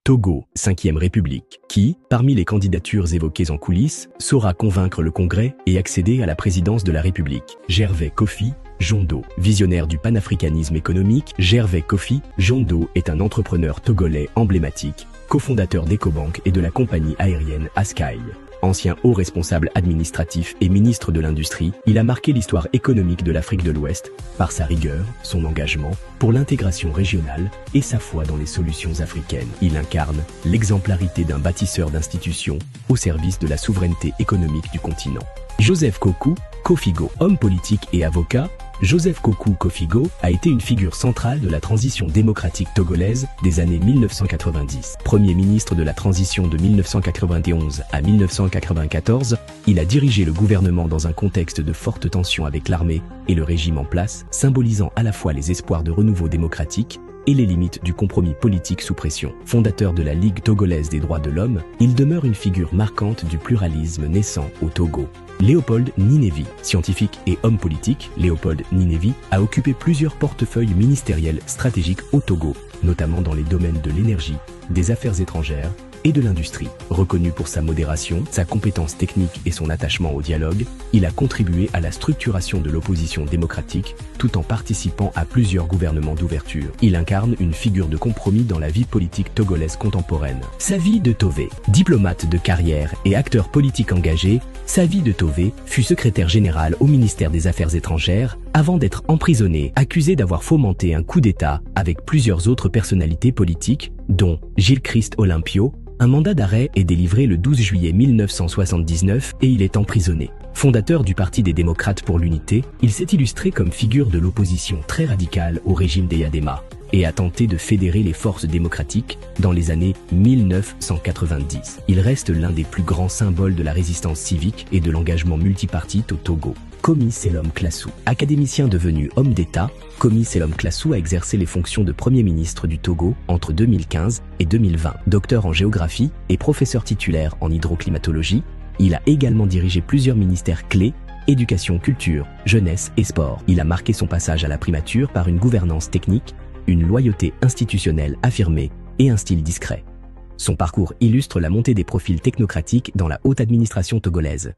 Togo, 5e République, qui, parmi les candidatures évoquées en coulisses, saura convaincre le Congrès et accéder à la présidence de la République. Gervais Kofi Jondo, visionnaire du panafricanisme économique, Gervais Kofi Jondo est un entrepreneur togolais emblématique, cofondateur d'Ecobank et de la compagnie aérienne Askai. Ancien haut responsable administratif et ministre de l'Industrie, il a marqué l'histoire économique de l'Afrique de l'Ouest par sa rigueur, son engagement pour l'intégration régionale et sa foi dans les solutions africaines. Il incarne l'exemplarité d'un bâtisseur d'institutions au service de la souveraineté économique du continent. Joseph Kokou Kofigo, homme politique et avocat, Joseph Kokou Kofigo a été une figure centrale de la transition démocratique togolaise des années 1990. Premier ministre de la transition de 1991 à 1994, il a dirigé le gouvernement dans un contexte de forte tension avec l'armée et le régime en place, symbolisant à la fois les espoirs de renouveau démocratique et les limites du compromis politique sous pression. Fondateur de la Ligue togolaise des droits de l'homme, il demeure une figure marquante du pluralisme naissant au Togo. Léopold Ninevi, scientifique et homme politique, Léopold Ninevi a occupé plusieurs portefeuilles ministériels stratégiques au Togo, notamment dans les domaines de l'énergie, des affaires étrangères et de l'industrie. Reconnu pour sa modération, sa compétence technique et son attachement au dialogue, il a contribué à la structuration de l'opposition démocratique tout en participant à plusieurs gouvernements d'ouverture. Il incarne une figure de compromis dans la vie politique togolaise contemporaine. Savi de Tové, diplomate de carrière et acteur politique engagé, Savi de Tové fut secrétaire général au ministère des Affaires étrangères avant d'être emprisonné, accusé d'avoir fomenté un coup d'État avec plusieurs autres personnalités politiques, dont Gilles Christ Olympio. Un mandat d'arrêt est délivré le 12 juillet 1979 et il est emprisonné. Fondateur du Parti des démocrates pour l'unité, il s'est illustré comme figure de l'opposition très radicale au régime des Yadema et a tenté de fédérer les forces démocratiques dans les années 1990. Il reste l'un des plus grands symboles de la résistance civique et de l'engagement multipartite au Togo. Komi Selom Klassou, académicien devenu homme d'État, Komi Selom Klassou a exercé les fonctions de Premier ministre du Togo entre 2015 et 2020. Docteur en géographie et professeur titulaire en hydroclimatologie, il a également dirigé plusieurs ministères clés, éducation, culture, jeunesse et sport. Il a marqué son passage à la primature par une gouvernance technique, une loyauté institutionnelle affirmée et un style discret. Son parcours illustre la montée des profils technocratiques dans la haute administration togolaise.